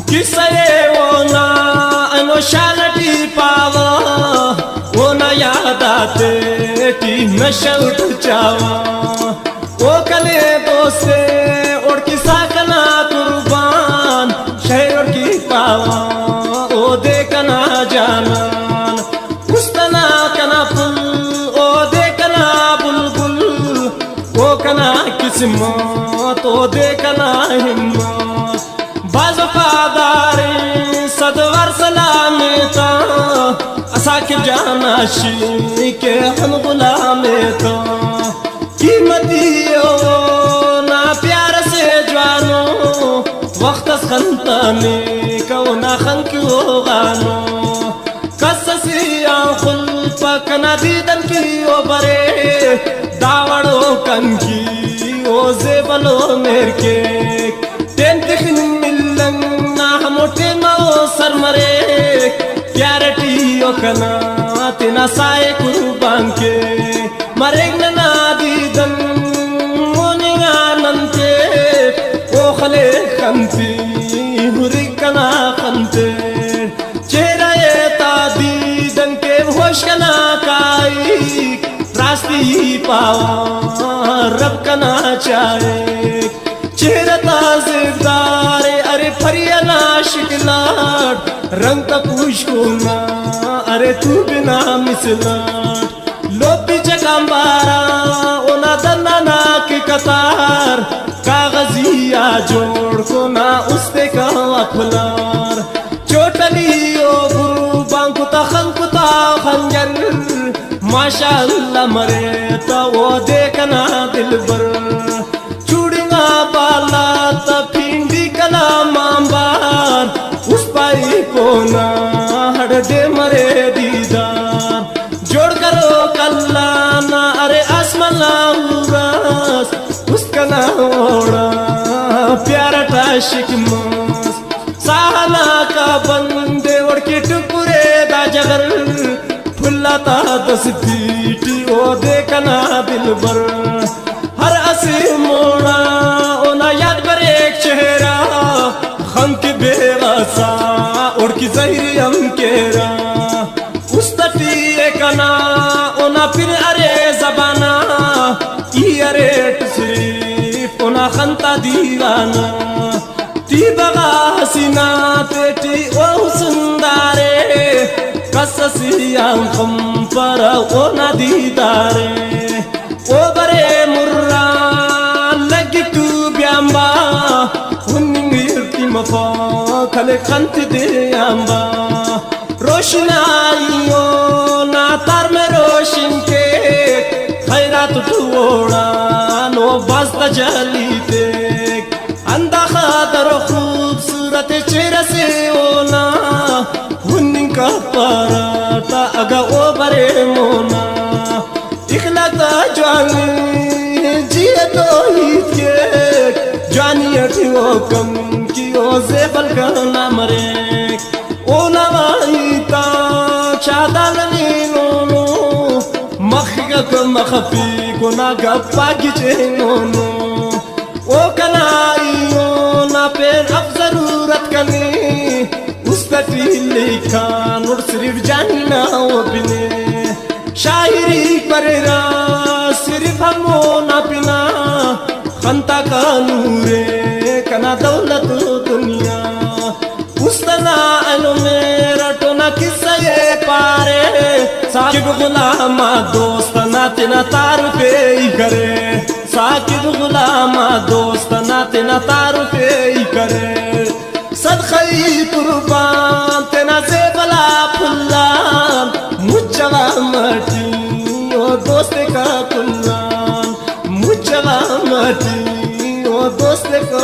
किसये ओना अनोशालटी पावा ओना याद आते कि नशा उठ जावा ओ कले दोस्ते और की साकना कुर्बान शहर की पावा ओ देखना जानन उस्तना कना पुल ओ देखना बुलबुल ओ कना किस्मत ओ देखना हिम्मत बाज फादारी सदवर सलामेता असाकिब जानाशी के हम गुलामेता कीमतियो ना प्यार से जवानो वक्त खंताने कौना खन क्यों गानो कससिया खुल पकना दीदन की ओ बरे दावड़ो कन की ओ जेबलो मेर के टेन दिखन मिलन ना मोटे नो सर मरे क्यारटी ओ कना तिना साए कुर्बान के मरेग ना दीदन मोनिया नंते ओ खले खंती हुरी कना खंते चेहरा ये ता दीदन के होश कना काई रास्ती पावा रब कना चाहे चेहरा ताजेदार अरे फरियाना शिकलाट रंग का पुष्कुना अरे तू बिना मिसलाट लोपी जगंबारा ओना दन्ना ना की कतार कागजिया जोड़ को ना उसते का अखलार चोटली ओ गुरु बांकुता खंकुता खंजर माशाअल्लाह मरे तो वो देखना दिलबर बाला तपिंडी कला मांबार उस पाई को ना हट दे मरे दीदार जोड़ करो कल्ला ना अरे आसमाना उगास उसका ना ओढ़ा प्यारा टाशिक मास साहना का बंदे और के टुकड़े दा जगर फुल्लाता दस पीटी ओ देखना दिलबर हर असी मोड़ा ओना याद पर एक चेहरा हम की बेवसा और की जहरी हम केरा उस तटी कना ओना फिर अरे जबाना ई अरे सिर्फ ओना खंता दीवाना ती बगा हसीना तेटी ओ सुंदरे कससिया हम पर ओना दीदारे ओ बरे मुर्रा लगी तू ब्याम्बा हुन्निंगिर की मफा खले खंत दे आम्बा रोशनाइयो ना तार में रोशन के खैरात टूड़ा नो बस्ता जली ते अंदा खादर खूबसूरत चेहरा से ओना हुन्निंग का पराता अगा ओ बरे मोना इखलाता जानी जिए तो हित के जानी अठियो कम की ओ जेबल का ना मरे ओ नवाईता चादालनी नोनो मखगत मखफी को ना गप्पा गिचे नोनो ओ कनाइयो ना पेन अब जरूरत कनी उसका लिखा और सिर्फ जानी ना वो बिने शायरी करेरा सिर्फ हमो ना पिना खंता का नूरे कना दौलत दुनिया उस्तना अनो मेरा टोना किस्सा ये पारे साकिब गुलामा दोस्त ना तेना तार पे ही करे साकिब गुलामा दोस्त ना तेना तार पे ही करे सदखई कुर्बान तेना से बला फुल्ला मुझवा मटी ओ दोस्त का कुल्लान मुझवा मटी ओ दोस्त का